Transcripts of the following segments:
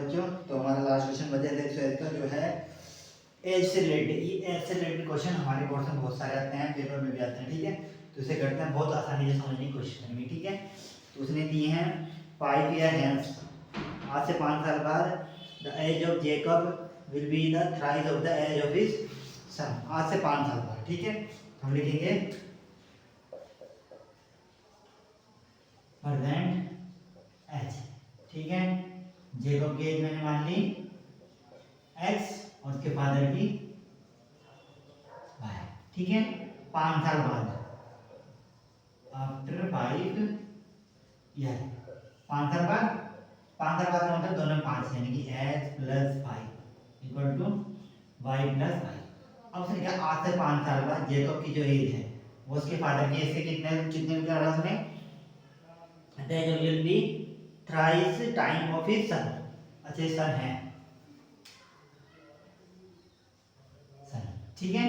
बच्चों, तो हमारा लास्ट क्वेश्चन बचा है एक्सरसाइज का जो है एज से रिलेटेड। ये एज से रिलेटेड क्वेश्चन हमारे कोर्स में बहुत सारे आते हैं, पेपर में भी आते हैं, ठीक है। तो इसे करते हैं, बहुत आसानी से समझने की कोशिश करेंगे, ठीक है। तो उसने दिए हैं 5 ईयर हेंस, आज से 5 साल बाद the age of Jacob will be the thrice of the age of his son, आज से 5 साल बाद, ठीक है। हम लिखेंगे प्रेजेंट एज, ठीक है। जेकब की एज मैंने मान ली x और उसके फादर की y, ठीक है। 5 साल बाद, आफ्टर 5 ईयर, 5 साल बाद, 5 साल बाद का मतलब दोनों 5, यानी कि x plus 5 equal to y plus 5। अब उसने क्या, आज से 5 साल बाद जेकब की जो एज है वो उसके फादर की एज से कितने कितने निकाला उसने, that will be thrice time of his सन। अच्छा सन है, ठीक है।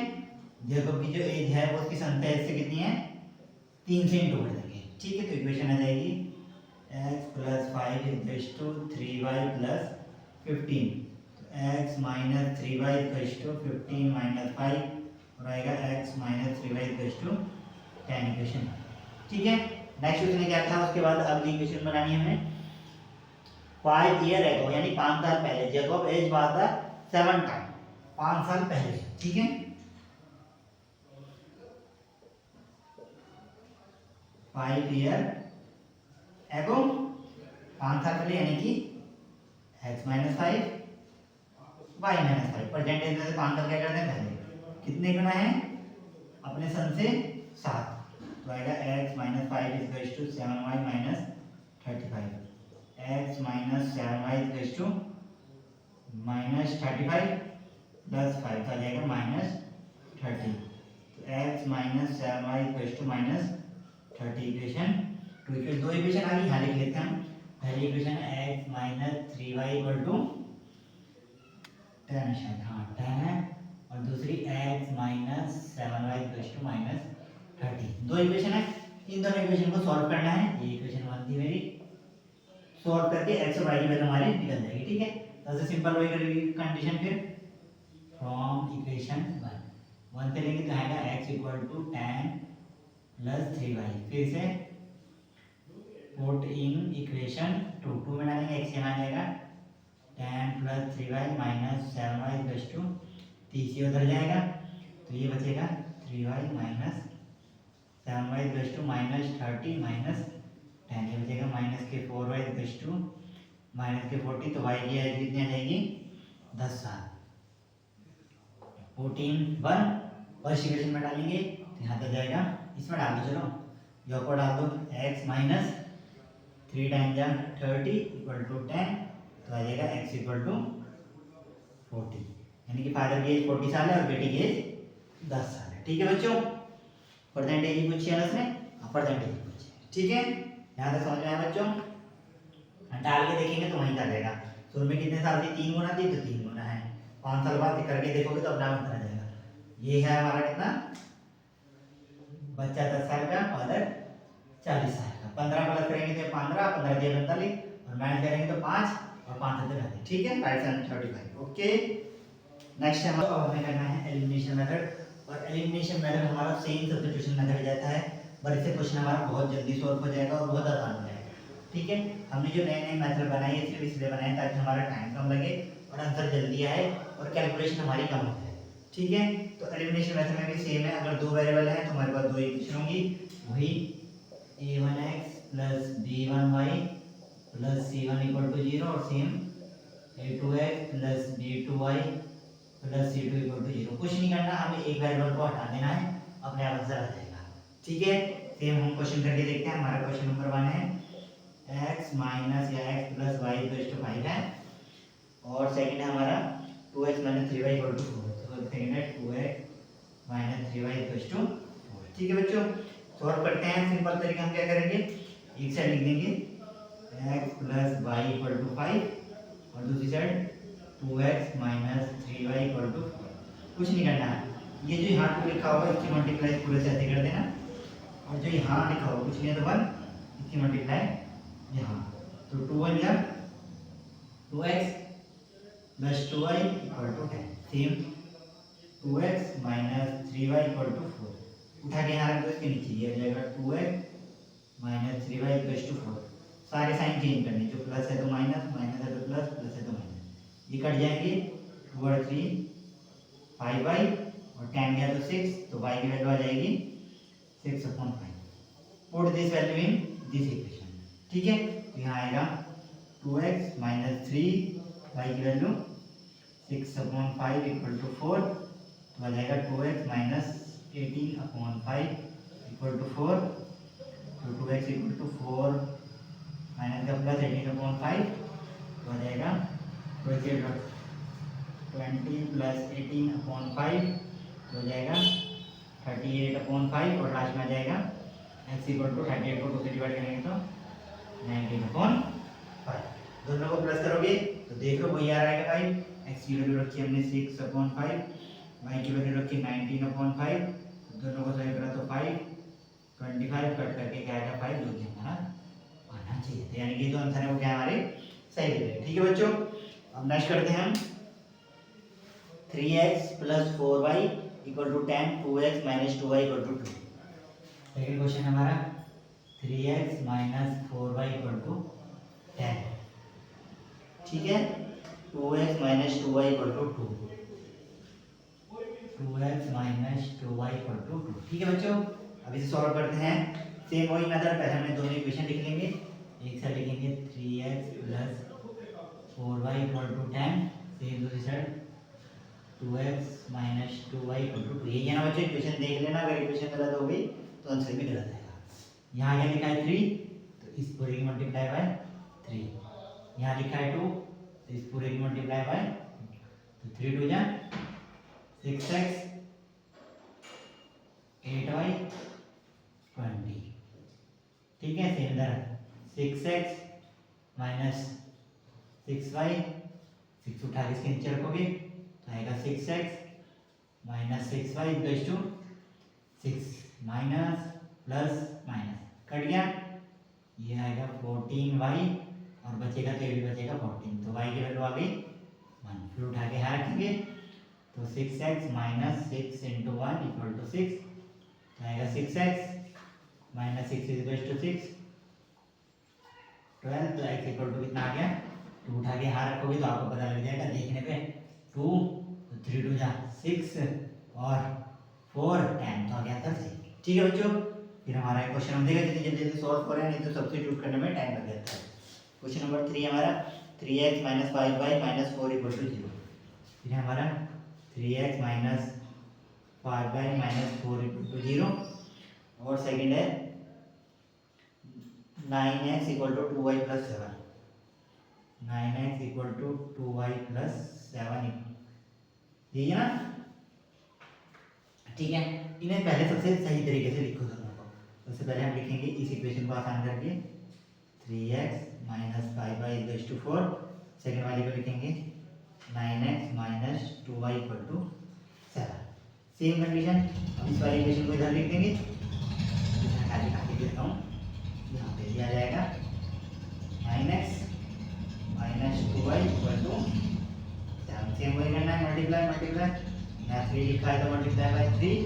जेकब की जो एज है वो उसकी सन एज से कितनी है, 3 से इंटू कर देंगे, ठीक है। तो इक्वेशन आ जाएगी x plus 5 equals to 3y plus 15। तो x minus 3y equals to 15 minus 5 और आएगा x minus 3y equals to 10 equation, ठीक है। नेक्स्ट उसने क्या था, उसके बाद अगली इक्वेशन बनानी है हमें। 5 ईयर एगो यानी 5 साल पहले Jacob age was the 7 time, 5 साल पहले, ठीक है। 5 ईयर एगो, 5 साल पहले, यानी कि x minus 5 y minus 5। Present में से 5 साल क्या करते हैं पहले, कितने गुना है अपने सन से 7, तो आएगा x minus 5 equals to 7y minus 35, x minus 7y equals to minus 35 plus 5 का जाएगा माइनस 30। तो x minus 7y equals to minus 30 equation 2 equal 2 equation आ गई, यहाँ लिख लेते हैं हम। पहली equation x minus 3y equal to 10, शायद हाँ 10 है, और दूसरी x minus 7y equal to minus 30। 2 equation है, इन दोनों इक्वेशन को सॉल्व करना है। ये इक्वेशन 1 थी मेरी, सॉल्व करके x और y की वैल्यू हमारी निकल जाएगी, ठीक है। सबसे सिंपल वही करेगी कंडीशन, फिर फ्रॉम इक्वेशन 1 से लेंगे तो आएगा x equal to 10 plus 3y, फिर से पुट इन इक्वेशन 2 में डालेंगे, x यहाँ आ जाएगा 10 plus 3y minus 7y equal to 30 उधर जाएगा, तो ये बचेगा 3y minus 7y equal to minus 30 minus 10, ये बचेगा माइनस के 4y इक्वल टू माइनस के 40। तो y की एज कितनी आ जाएगी 10 साल। 14 फर्स्ट इक्वेशन में डालेंगे तो यहाँ तक जाएगा, इसमें डाल दो, चलो योग को डाल दो, x minus 3 time 30 equal to 10, तो आ जाएगा x इक्वल टू 40, यानी कि फादर की एज 40 साल है और बेटी की एज 10 साल है, ठीक है बच्चों। परसेंटेज पूछी है उसने, परसेंटेज पूछी है, ठीक है। यहाँ तक समझ में आया बच्चों, डाल के देखेंगे तो वहीं का रहेगा। शुरू में कितने साल थी, 3 गुना थी, तो 3 गुना है। 5 साल बाद करके देखोगे तो अपना आंसर आ जाएगा। ये है हमारा कितना, बच्चा 10 साल का, फादर 40 साल का। 15 प्लस करेंगे तो 15, 15 दिए 45, और माइनस करेंगे तो 5 और 5 से 30, ठीक है। 5 से 35, ओके। नेक्स्ट हमें करना है एलिमिनेशन मेथड, और एलिमिनेशन मेथड हमारा सेम सब्स्टिट्यूशन मेथड जाता है, पर इससे क्वेश्चन हमारा बहुत जल्दी सॉल्व हो जाएगा और बहुत आसान हो जाएगा, ठीक है। हमने जो नए नए मेथड बनाए हैं सिर्फ इसलिए बनाए ताकि हमारा टाइम कम लगे और आंसर जल्दी आए और कैलकुलेशन हमारी कम हो जाए, ठीक है। तो एलिमिनेशन मेथड में भी सेम है, अगर 2 वेरिएबल हैं तो हमारे पास 2 इक्वेशन होंगी, वही a1x plus b1y plus c1 equal to 0, और same a2x plus b2y plus c2 equal to 0। कुछ नहीं करना, हमें एक वेरिएबल को हटा देना है, अपने आप आंसर आ जाएगा, ठीक है। सेम हम क्वेश्चन करके देखते हैं। हमारा क्वेश्चन नंबर 1 है x माइनस या x plus y equal to 5 है, और सेकंड है हमारा 2x minus 3y equal to 4, तो सेकंड है 2x minus 3y equal to 4, ठीक है बच्चों। सॉल्व करते हैं, सिंपल तरीका हम क्या करेंगे, एक साइड लिख देंगे x plus y equal to 5 और दूसरी side 2x minus 3y equal to 4। कुछ नहीं करना है, ये जो यहाँ पे लिखा होगा इसकी मल्टीप्लाई पूरे से ऐसे कर देना, और जो यहाँ लिखा होगा कुछ नहीं है तो 1, इसकी मल्टीप्लाई यहाँ, तो 2 1 या 2x plus 2y equal to 10। Same 2x minus 3y equal to 4। उठा के यहाँ रख दो, इसके नीचे ये आ जाएगा 2x minus 3y equal to 4। सारे साइन चेंज करने, जो प्लस है तो माइनस, माइनस है तो प्लस, प्लस है तो माइनस, ये कट जाएंगे। 2 और 3 5y और 10 गया तो 6, तो y की वैल्यू आ जाएगी 6/5। Put this value in this equation. ठीक है, तो यहाँ आएगा 2x माइनस 3y की वैल्यू 6/5 इक्वल टू 4, तो आ जाएगा 2x माइनस 18/5 इक्वल टू 4, तो 2x इक्वल टू 4 माइनस का प्लस 18/5, तो आ जाएगा 20 प्लस 18/5, तो हो जाएगा 38/5, और लास्ट में आ जाएगा x इक्वल टू 38 को 2 से डिवाइड करेंगे तो 19/5। दोनों को प्लस करोगे तो देख लो वही आ रहा है भाई। x की वैल्यू रखी हमने 6/5, y की वैल्यू रखी 19/5, दोनों को सही करा तो 5, 25 कट करके क्या आएगा 5, जो कि हमारा आना चाहिए। तो यानी कि जो आंसर है वो क्या हमारे सही दे रहे हैं। ठीक है बच्चों, अब नेक्स्ट करते हैं हम 3x plus 4y equal to 10, 2x minus 2y equal to 2। Second question हमारा 3x minus 4y equal to 10। ठीक है, 2x minus 2y equal to 2, 2x minus 2y equal to 2। ठीक है बच्चों, अब इसे सॉल्व करते हैं। सेम वही मेथड, पहले हमने दोनों इक्वेशन लिख लेंगे। एक साइड लिखेंगे 3x plus 4y equal to 10, same दूसरी side 2x minus 2y equal to 2। ये है ना बच्चों, इक्वेशन देख लेना, अगर इक्वेशन गलत हो गई तो आंसर भी गलत आएगा। यहाँ क्या लिखा है 3, तो इस पूरे की मल्टीप्लाई बाय 3। यहाँ लिखा है 2, तो इस पूरे की मल्टीप्लाई बाय, तो 3 2 जा 6x 8y 20। ठीक है, सेम इधर 6x माइनस 6y, 6 उठा के इसके नीचे रखोगे तो आएगा 6x minus 6y equals to 6, minus plus minus cut गया, ये आएगा 14y, और बचेगा तो ये भी बचेगा 14, तो y की वैल्यू आ गई 1। फिर उठा के यहाँ रखेंगे तो 6x minus 6 into 1 equal to 6, तो आएगा 6x माइनस 6 इक्वल्स टू 6, 12, तो x इक्वल टू कितना आ गया 2। उठा के यहाँ रखोगे तो आपको पता लग जाएगा देखने पे 2, तो 3 2 जा 6 और 4 10, तो आ गया 30। ठीक है बच्चों, फिर हमारा क्वेश्चन हम देखा जितनी जल्दी जल्दी सॉल्व करें, नहीं तो सब्स्टिट्यूट करने में टाइम लग जाता है। क्वेश्चन नंबर 3 हमारा 3x minus 5y minus 4 equal to 0। फिर हमारा 3x minus 5y minus 4 equal to 0, और सेकंड है 9x equal to 2y plus 7, 9x equal to 2y plus 7, यही है ना। ठीक है, इन्हें पहले सबसे सही तरीके से लिखो दोनों को। सबसे पहले हम लिखेंगे इस इक्वेशन को आसान करके 3x minus 5y equal to 4, second वाले को लिखेंगे 9x minus 2y equal to 7। Same condition, अब इस वाले इक्वेशन को इधर लिख देंगे, इधर खाली काट के देता हूँ, यहाँ पे दिया जाएगा 9x minus 2y equal to 7। Same वही करना है, मल्टीप्लाई मल्टीप्लाई, यहाँ 3 लिखा है तो मल्टीप्लाई बाय 3,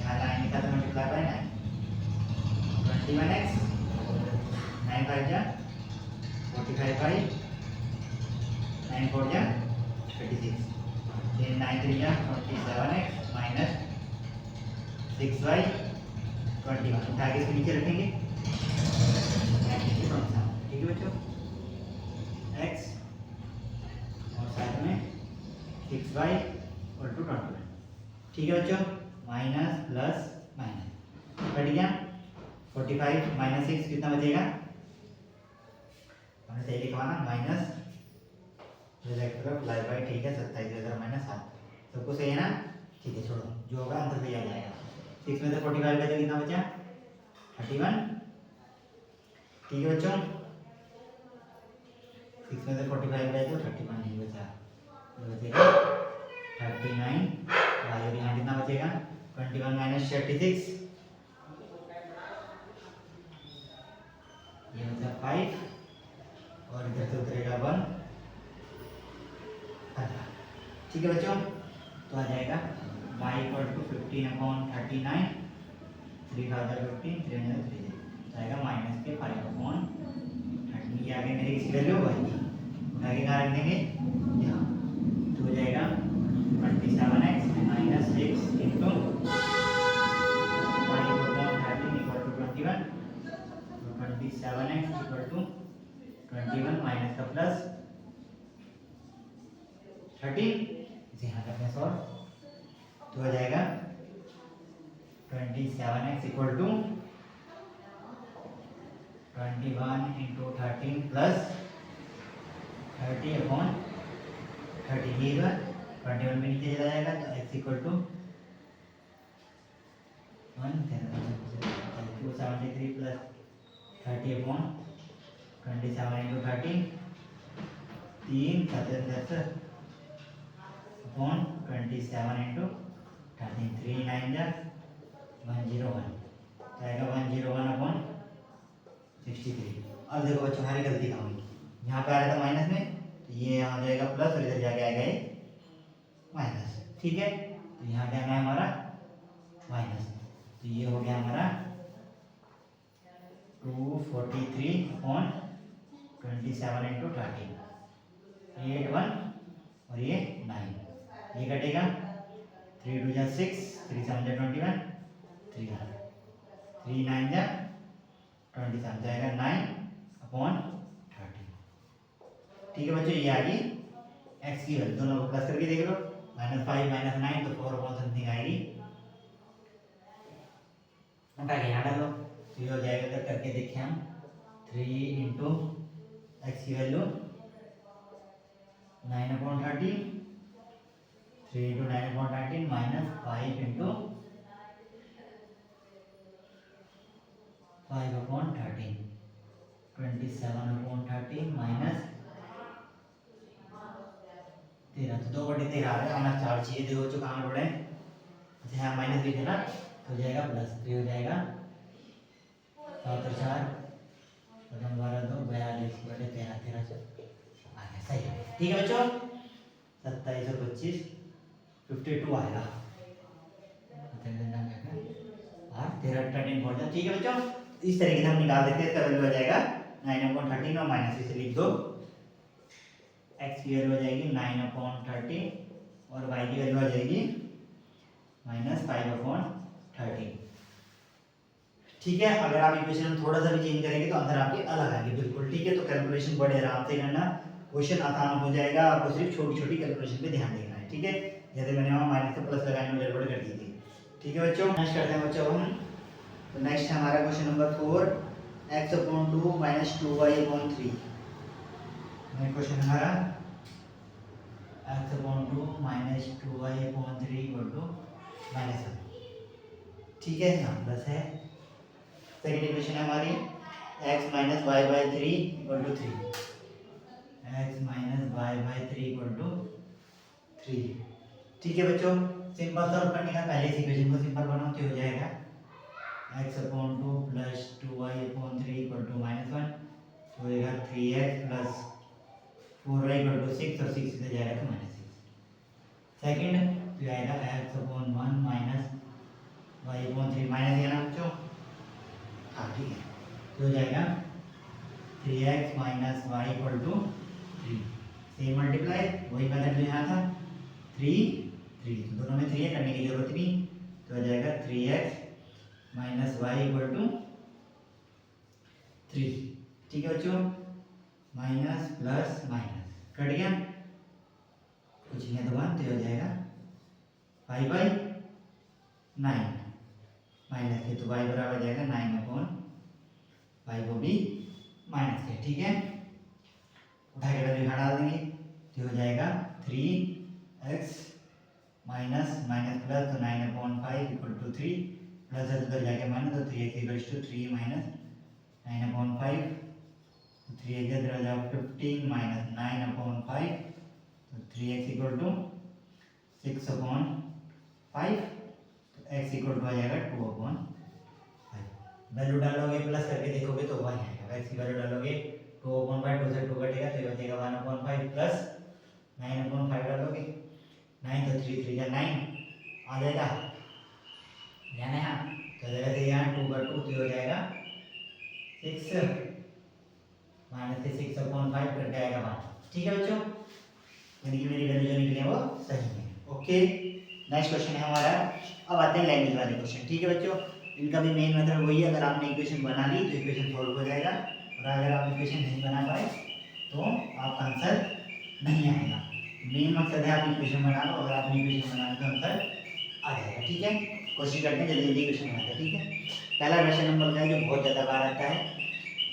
यहाँ 9 लिखा तो मल्टीप्लाई बाय 9, 21x 9 5 जा 45y, 9 4 जा 36, then 9 3 जा 27x माइनस 6y 21। उठा के इसके नीचे रखेंगे, ठीक है बच्चों, x और साथ में 6y और टू 21। ठीक है बच्चों, माइनस प्लस माइनस कट गया, 45 माइनस 6 कितना बचेगा, हमने सही लिखा ना, माइनस लाई बाई, ठीक है 27 माइनस 7, सबको सही है ना। ठीक है, छोड़ो जो होगा आंसर सही आ जाएगा। 6 में से 45 बचा, कितना बचा 31। ठीक है बच्चों, 6 में से 45 बचा तो 31 नहीं बचा, बचेगा 39, और यहाँ कितना बचेगा 21 माइनस 36, ये मतलब 5, और इधर से उतरेगा 1, ठीक है बच्चों, तो आ जाएगा y इक्वल टू 15/39, 3015 303 जाएगा माइनस के 5/30। ये आगे मेरी किसी वैल्यू आएगी, आगे कहाँ रख देंगे यहाँ, तो हो जाएगा 27x minus 6 into 5/13 equal to 21, तो 27x इक्वल टू 21 माइनस का प्लस 13, इसे यहाँ करने सॉल्व, तो हो जाएगा 27x equal to 21 into 13 plus 30/13, ये 21 में नीचे चला जाएगा, तो x equal to 173 plus 30/27 into 13, 3 7 10 upon 27 into 13, 3 9 जा 101, तो आएगा 101/63। अब देखो बच्चों हमारी गलती कहाँ हुई, यहाँ पे आ रहा था माइनस में, तो ये यहाँ हो जाएगा प्लस और इधर जाके आएगा ये माइनस, ठीक है। तो यहाँ क्या है हमारा माइनस, तो ये हो गया हमारा 243/27 इंटू 13, 81 और ये 9, ये कटेगा 3 2 जा 6, 3 7 जा 21, 3 9 जा 27 जाएगा 9/13। ठीक है बच्चों, ये आ गई एक्स की वैल्यू, दोनों को प्लस करके देख लो, -5 -9 तो 4/something आएगी, उठा के यहाँ डालो, तो ये हो जाएगा, अगर करके देखें हम 3 इंटू एक्स की value 9/13, 3 into 9/13 minus 5 into 5/13, 27/13 minus 13, तो 2/13 आ रहा है, हमारा 4 चाहिए, देखो जो कहाँ जोड़े, अच्छा यहाँ माइनस भी देना तो हो जाएगा प्लस, तो हो जाएगा 7 और 4 12 2 42 बटे 13 13 आ गया, सही है, ठीक है बच्चों। 27 और 25 52 आएगा, और 13 13 बोल ठीक है बच्चों। इस तरीके से हम निकाल देते हैं, इसका वैल्यू आ जाएगा 9/13 और माइनस इसे लिख दो, x की वैल्यू आ जाएगी 9/13 और y की वैल्यू आ जाएगी -5/13, ठीक है। अगर आप इक्वेशन में थोड़ा सा भी चेंज करेंगे तो आंसर आपके अलग आएंगे बिल्कुल, ठीक है। तो कैलकुलेशन बड़े आराम से करना, क्वेश्चन आसान हो जाएगा, आपको सिर्फ छोटी छोटी कैलकुलेशन पे ध्यान देना है, ठीक है। जैसे मैंने वहाँ माइनस से प्लस लगाने में गड़बड़ कर दी थी, ठीक है बच्चों। नेक्स्ट करते हैं बच्चों हम, तो नेक्स्ट है हमारा question number 4, x/2 - 2y/3। Question हमारा x/2 - 2y/3 -1, ठीक है, यहाँ प्लस है। सेकेंड इक्वेशन है हमारी x - y/3 = 3, x - y/3 = 3, ठीक है बच्चों। सिंपल सॉल्व करने का पहले इस इक्वेशन को सिंपल बनाओ तो हो जाएगा x/2 + 2y/3 = -1, तो होएगा 3x + 4y = 6 और 6 से जाएगा तो -6। सेकंड तो आएगा x/1 - y/3 माइनस है ना बच्चों, हाँ ठीक है, तो हो जाएगा 3x - y = 3, सेम मल्टीप्लाई वही मेथड जो यहाँ था, 3 3, तो दोनों में 3 है, करने की जरूरत नहीं, तो हो जाएगा 3x - y = 3, ठीक है बच्चों। माइनस प्लस माइनस कट गया, कुछ नहीं तो 1, तो हो जाएगा 5/9 माइनस के, तो y बराबर हो जाएगा 9/5 को भी माइनस के, ठीक है। उठा के वैल्यू यहाँ डाल देंगे तो हो जाएगा 3x माइनस माइनस प्लस, तो 9/5 = 3 प्लस उधर जाके माइनस, तो 3x = 3 माइनस 9/5, 3 इधर आ जाओ 15 माइनस 9/5, तो 3x = 6/5, तो x = आ जाएगा 2/5। वैल्यू डालोगे प्लस करके देखोगे तो वही आएगा, x की वैल्यू डालोगे 2/5, 2 से 2 कटेगा तो ये हो जाएगा 1/5 प्लस 9/5 डालोगे 9 तो 3 3 9 आ जाएगा, यानी यहाँ तो जगह से यहाँ 2 का 2 तो हो जाएगा 6 माइनस से 6 अपॉन 5 कट जाएगा 1। ठीक है बच्चों, यानी कि मेरी वैल्यू जो निकली है वो सही है। ओके, नेक्स्ट क्वेश्चन है हमारा। अब आते हैं लैंग्वेज वाले क्वेश्चन। ठीक है बच्चों, इनका भी मेन मेथड वही है, अगर आपने इक्वेशन बना ली तो इक्वेशन सॉल्व हो जाएगा, और अगर आप इक्वेशन नहीं बना पाए तो आपका आंसर नहीं आएगा। मेन मकसद है आप इक्वेशन बना लो, अगर आपने इक्वेशन बना ली तो आंसर आ जाएगा। ठीक है, कोशिश करते हैं जल्दी जल्दी इक्वेशन बनाते हैं। ठीक है, पहला क्वेश्चन नंबर का है जो बहुत ज़्यादा बार आता है,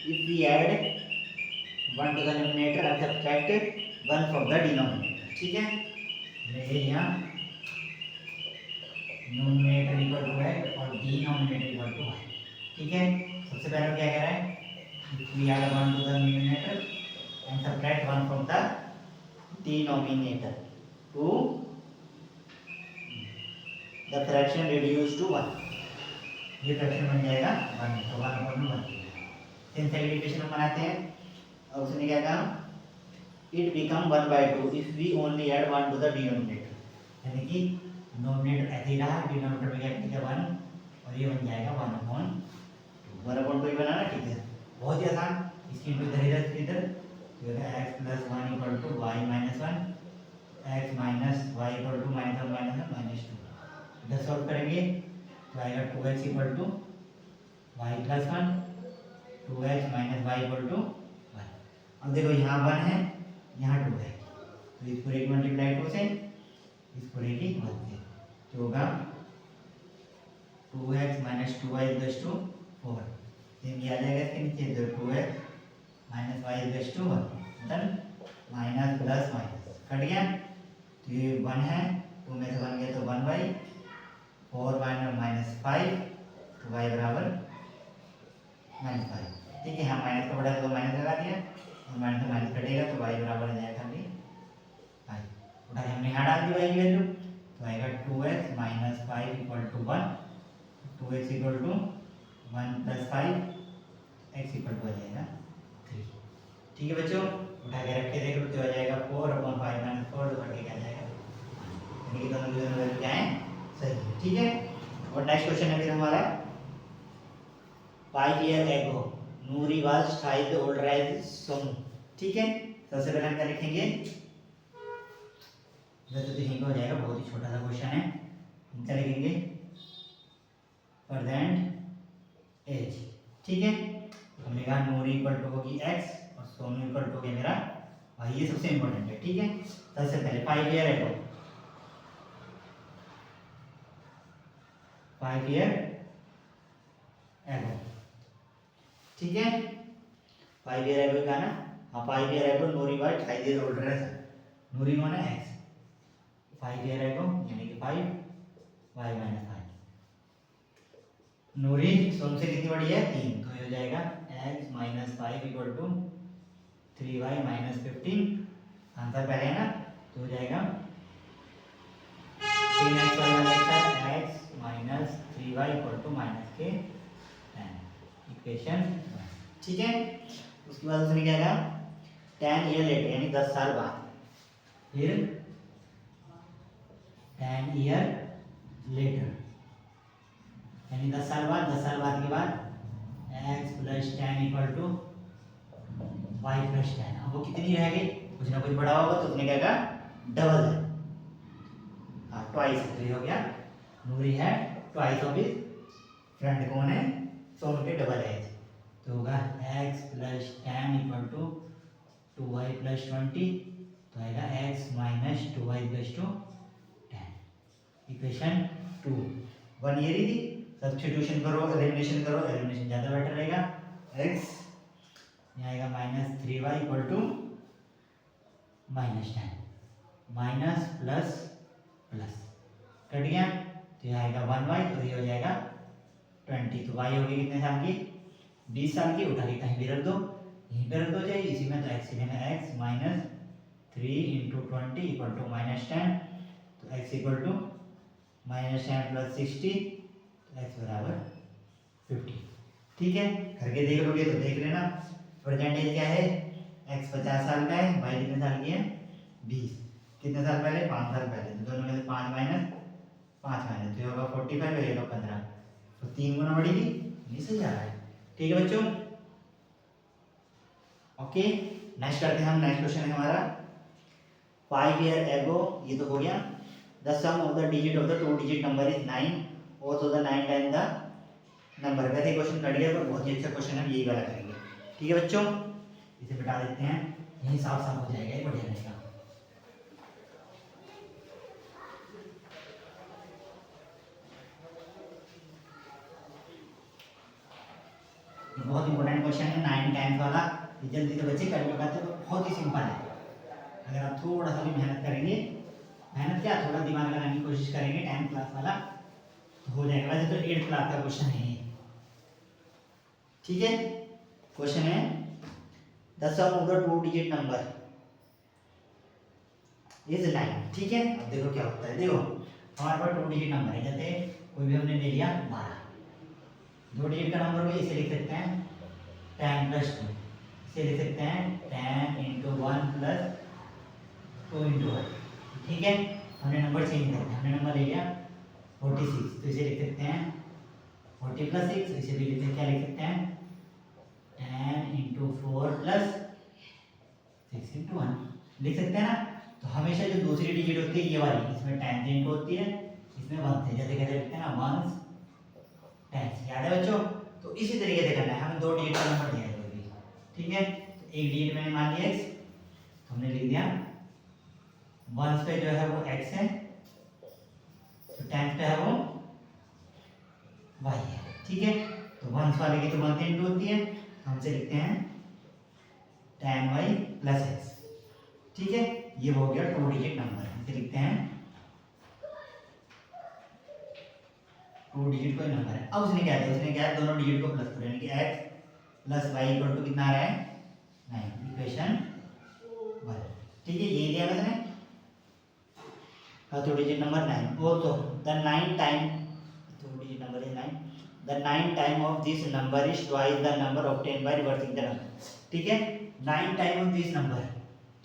if we add 1 to the numerator and subtract 1 from the denominator। ठीक है, मेरे यहाँ नोमिनेटर इक्वल टू है और डिनोमिनेटर इक्वल टू है। ठीक है, सबसे पहले क्या कह रहा है, we add 1 to the numerator and subtract 1 from the denominator to the fraction reduced to 1। ये फ्रैक्शन बन जाएगा 1, तो 1/1। सेम सेकंड इक्वेशन हम बनाते हैं, और उसने क्या कहा, it become 1/2 if we only add 1 to the denominator, यानी कि नोमिनेटर ऐसे ही रहा, डिनोमिनेटर में क्या किया 1, और ये बन जाएगा 1/2। 1/2 ही बनाना। ठीक है, बहुत ही आसान, इसकी इंटू इधर इधर तो x + 1 = y - 1, x - y = -1 - 1 -2। इधर सॉल्व करेंगे तो आएगा 2x = y + 1, 2x - y = 1। अब देखो यहाँ 1 है, यहाँ 2 है, तो इस पूरे की मल्टीप्लाई 2 से, इस पूरे की 1 से, तो होगा 2x - 2y = 4। सेम ये आ जाएगा इसके नीचे, तो 2x - y = 1, done. Minus plus minus cut गया, तो ये 1 है, 2 में से 1 गया तो 1/4 -5, तो y बराबर -5। ठीक है, हाँ माइनस का बड़ा तो माइनस लगा दिया, और माइनस से माइनस कटेगा तो y बराबर आ जाएगा खाली 5। उठा के हमने यहाँ डाल दी y की वैल्यू, तो आएगा 2x - 5 = 1, 2x = 1 + 5, x = आ जाएगा 3। ठीक है बच्चों, उठा के रख के देख लो तो आ जाएगा 4/5 - 4, तो कट के क्या जाएगा, यानी कि दोनों की दोनों वैल्यू क्या है, सही है। ठीक है, और नेक्स्ट क्वेश्चन है फिर हमारा, 5 years ago Noori was twice the older as Sonu. ठीक है, सबसे पहले हम क्या लिखेंगे, वैसे तो यहीं पे हो जाएगा, बहुत ही छोटा सा क्वेश्चन है, हम क्या लिखेंगे, प्रेजेंट एज। ठीक है, हमने कहा नूरी = होगी x और सोनू = हो गया मेरा y, ये सबसे इंपॉर्टेंट है। ठीक है, सबसे पहले 5 year ago, 5 year ago। ठीक है, 5 year ago का ना, हाँ 5 year ago Noori was twice years older है सर, नूरी कौन है, x, 5 year ago यानी कि 5 y - 5। नूरी सोनू से कितनी बड़ी है, 3, तो ये हो जाएगा x - 5 = 3y - 15। आंसर पहले है ना, तो हो जाएगा 3x वाला x - 3y = -10, इक्वेशन। ठीक है, उसके बाद उसने क्या कहा, 10 year later यानी 10 साल बाद, फिर 10 year later यानी 10 साल बाद, 10 साल बाद के बाद x + 10 = y + 10। अब वो कितनी रह गई, कुछ ना कुछ बड़ा होगा, तो उसने क्या कहा, डबल है, हाँ ट्वाइस, तो ये हो गया, नूरी है ट्वाइस ऑफ हिज फ्रेंड, कौन है, सोनू के डबल एज, तो होगा x + 10 = 2y + 20, तो आएगा x - 2y = 10, इक्वेशन 2। 1 ईयर ही थी, सब्स्टिट्यूशन करो, एलिमिनेशन करो, एलिमिनेशन ज़्यादा बेटर रहेगा, x यहाँ आएगा -3y = -10, minus plus plus cut गया, तो यहाँ आएगा 1y, तो ये हो जाएगा 20, तो y होगी कितने साल की, 20 साल की। उठा के कहीं भी रख दो, यहीं पे रख दो चाहे इसी में, तो x लेना, x - 3 × 20 = -10, तो x = -10 + 60, तो x बराबर 50। ठीक है, करके देख लोगे तो देख लेना, प्रेजेंट एज क्या है, x 50 साल का है, y कितने साल की है, 20, कितने साल पहले? 5 साल पहले। तो दोनों में से 5 माइनस 5 माइनस, तो ये होगा 45 और ये होगा 15, तो 3 गुना बढ़ेगी, ये सही आ रहा है। ठीक है बच्चों, ओके। नेक्स्ट करते हैं हम, नेक्स्ट क्वेश्चन है हमारा 5 ईयर एगो, ये तो हो गया। The sum of the digit of the 2 digit number is 9, और तो द 9 टाइम द नंबर। वैसे क्वेश्चन कट गया पर बहुत ही अच्छा क्वेश्चन है, यही वाला करेंगे। ठीक है बच्चों, इसे बिठा देते हैं, यही साफ साफ हो जाएगा, ये बढ़िया रहेगा। बहुत इंपॉर्टेंट क्वेश्चन है 9 टाइम्स वाला, ये जल्दी से बच्चे कर पाते तो बहुत ही सिंपल है। अगर आप थोड़ा सा भी मेहनत करेंगे, मेहनत क्या, थोड़ा दिमाग लगाने की कोशिश करेंगे 10th क्लास वाला, तो हो जाएगा। वैसे तो 8th क्लास का क्वेश्चन है ये। ठीक है, क्वेश्चन है the sum of the 2 digit number is 9। ठीक है, अब देखो क्या होता है। देखो हमारे पास 2 डिजिट नंबर है, जैसे कोई भी हमने ले लिया 12, 2 डिजिट का नंबर भी इसे लिख सकते हैं 10 प्लस 2, इसे लिख सकते हैं 10 इंटू 1 प्लस 2 इंटू 1। ठीक है, हमने नंबर चेंज कर दिया, हमने नंबर ले लिया 46, तो इसे लिख सकते हैं 40 प्लस 6, तो इसे भी लिख सकते, क्या लिख सकते हैं 10 इंटू 4 प्लस 6 इंटू 1 लिख सकते हैं ना। तो हमेशा जो दूसरी डिजिट होती है ये वाली, इसमें 10 से इंटू होती है, इसमें 1 से, जैसे कहते हैं ना 1 10, याद है बच्चों। तो इसी तरीके से करना है, हमें 2 डिजिट का नंबर दिया है कोई भी। ठीक है, तो एक डिजिट मैंने मान लिया x, तो हमने लिख दिया 1 पे जो है वो x है, तो 10 पे है वो y है। ठीक है, तो 1 वाले की तो 1 से इंटू होती है, तो हमसे लिखते हैं 10y प्लस x। ठीक है, ये हो गया 2 डिजिट नंबर, इसे लिखते हैं 2 डिजिट कोई नंबर है। अब उसने क्या किया, उसने क्या दोनों डिजिट को प्लस करो, यानी कि x plus y equal to कितना आ रहा है 9, इक्वेशन 1। ठीक है, ये दिया मैंने, तो डिजिट नंबर 9, और तो द 9 टाइम, तो digit number is 9, the 9 time of this number is twice the number obtain by reversing the number. ठीक है, 9 टाइम ऑफ दिस नंबर।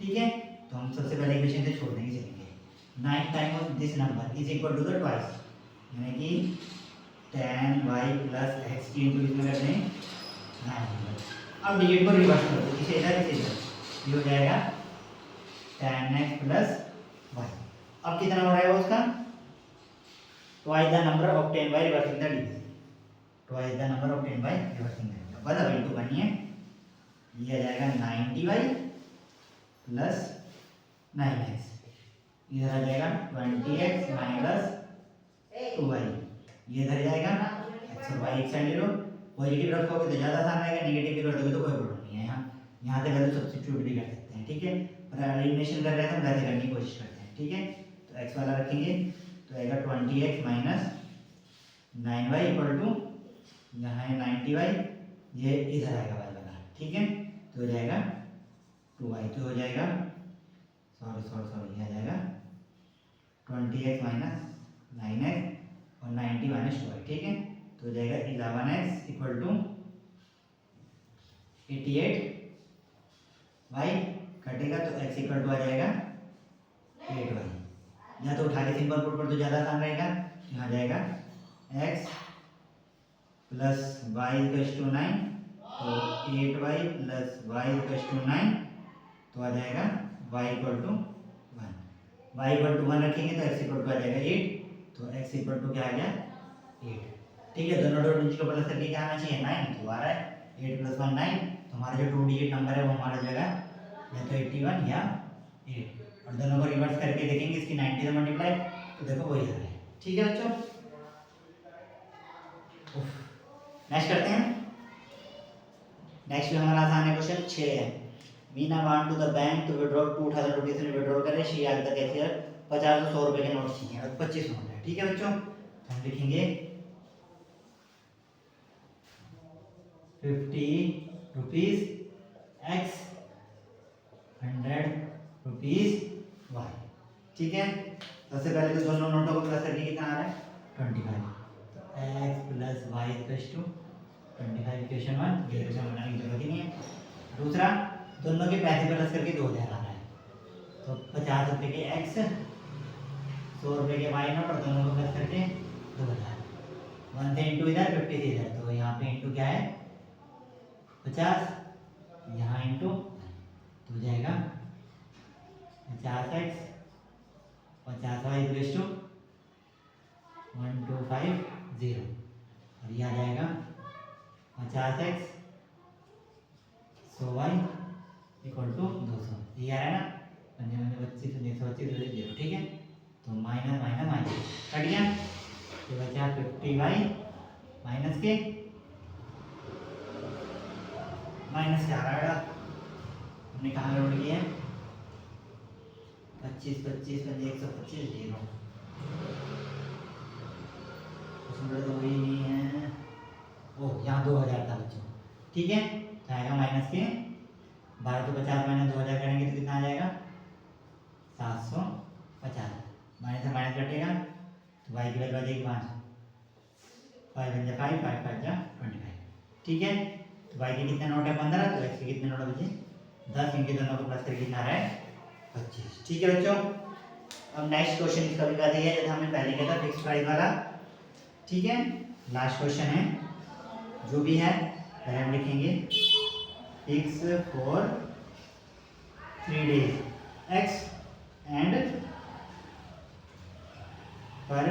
ठीक है, तो हम सबसे पहले इक्वेशन से छोड़ देंगे, चलेंगे 9 time of this number is equal to the twice, यानी कि 10y प्लस x की इंटू इसमें कर दें 9। अब डिजिट को रिवर्स कर दो, इसे इधर इसे इधर, ये हो जाएगा 10x प्लस y। अब कितना हो रहा है उसका, twice the number obtain by reversing the digit, twice the number obtain by reversing the digit, मतलब इनटू बनिए, ये आ जाएगा 90y प्लस 9x, इधर आ जाएगा 20x माइनस 2y, ये इधर जाएगा x और y एक साइड ले लो, पॉजिटिव रखोगे तो ज़्यादा आसान रहेगा, नेगेटिव भी कर दोगे तो कोई प्रॉब्लम नहीं है। यहाँ से वैल्यू सब्स्टिट्यूट भी कर सकते हैं। ठीक है, पर एलिमिनेशन कर रहे हैं तो वैसे करने की कोशिश करते हैं। ठीक है, तो x वाला रखेंगे तो आएगा 20x minus 9y equal to, यहाँ है 90y, ये इधर आएगा y वाला। ठीक है, तो हो जाएगा 2y, तो हो जाएगा सॉरी ये आ जाएगा 20x माइनस 9x और 90 माइनस 2y। ठीक है, तो हो जाएगा 11x इक्वल टू 88y, कटेगा तो x इक्वल टू आ जाएगा 8y, या तो उठा के सिंपल पुट कर तो ज़्यादा आसान रहेगा, यहाँ आ जाएगा x plus y equal to 9, तो 8y plus y equal to 9, तो आ जाएगा y equal to 1, y equal to 1 रखेंगे तो x इक्वल टू आ जाएगा 8, तो x इक्वल टू क्या आ गया 8। ठीक है, दोनों 2 डिजिट को प्लस करके क्या आना चाहिए 9, तो आ रहा है 8 प्लस 1 9, तो हमारा जो 2 डिजिट नंबर है वो हमारा जाएगा या तो 81 या 8, और दोनों को रिवर्स करके देखेंगे इसकी 90 से मल्टीप्लाई, तो देखो वही आ रहा है। ठीक है बच्चों, नेक्स्ट करते हैं। नेक्स्ट में हमारा आसान है, क्वेश्चन 6 है। Meena want to the bank to withdraw 2000 rupees में विड्रॉ करे, शी आस्क्ड द कैशियर 50 और 100 रुपए के नोट चाहिए और 25 नोट है। ठीक है बच्चों, तो हम लिखेंगे 50 रुपीज x 100 रुपीज y। ठीक है, सबसे पहले तो दोनों नोटों को प्लस करके कितना आ रहा है 25, तो x plus y equals to 25, equation 1, ये इक्वेशन बनाने की जरूरत ही नहीं है। दूसरा, दोनों के पैसे प्लस करके 2000 आ रहा है, तो 50 रुपये के एक्स, 100 रुपये के वाई नॉट, और दोनों को प्लस करके 2000। 1 से इंटू इधर, 50 से इधर, तो यहाँ पे इंटू क्या है 50, यहाँ इंटू तो हो जाएगा 50x 50y इक्वल्स टू 1250, और ये आ जाएगा 50x 100y इक्वल टू 200। ये आ रहा है ना, 25 125 0, ठीक है। तो माइनस माइनस माइनस कट गया, तो बचा 50y माइनस के माइनस क्या आ रहा है, हमने कहाँ लोड किया है 25 25 125 0, उसमें तो वही नहीं है। ओह, यहाँ 2000 था बच्चों, ठीक है। तो आएगा माइनस के 12 तो 50 माइनस 2000 करेंगे तो कितना आ जाएगा 750। माइनस से माइनस कटेगा तो y की वैल्यू आ जाएगी 5, 5 बन जाए 5, 5 5 जा 25, ठीक है। तो y के कितने नोट है 15, तो x के कितने नोट बचे 10, इनके दोनों को प्लस करके कितना आ रहा है 25, ठीक है बच्चों। अब नेक्स्ट क्वेश्चन इसका भी वैसे ही है जैसे हमने पहले किया था फिक्स्ड प्राइस वाला, ठीक है। लास्ट क्वेश्चन है, जो भी है पहले हम लिखेंगे fix for 3 days x and per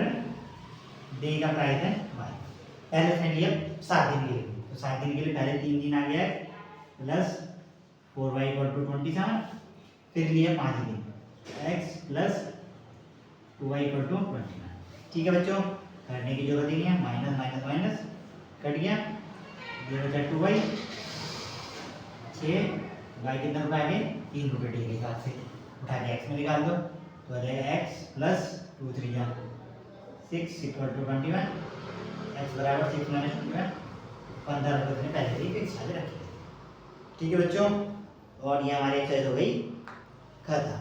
day का प्राइस है y। पहले से लिया 7 दिन के लिए, तो 7 दिन के लिए पहले 3 दिन आ गया है प्लस 4y इक्वल टू 27, फिर लिया 5 दिन x plus 2y equal to 29, ठीक है बच्चों। करने की जरूरत ही नहीं है, माइनस माइनस माइनस कट गया, ये बचा 2y 6, y कितना रुपये आगे 3 रुपये डे के हिसाब से उठा के x में निकाल दो, तो आ जाएगा x प्लस 2 3 जा 6 इक्वल टू 21, x बराबर 6 माइनस 21, 15 रुपये ने पहले से ही फिक्स चार्ज रखे, ठीक है बच्चों। और ये हमारी एक्सरसाइज हो गई खत्म।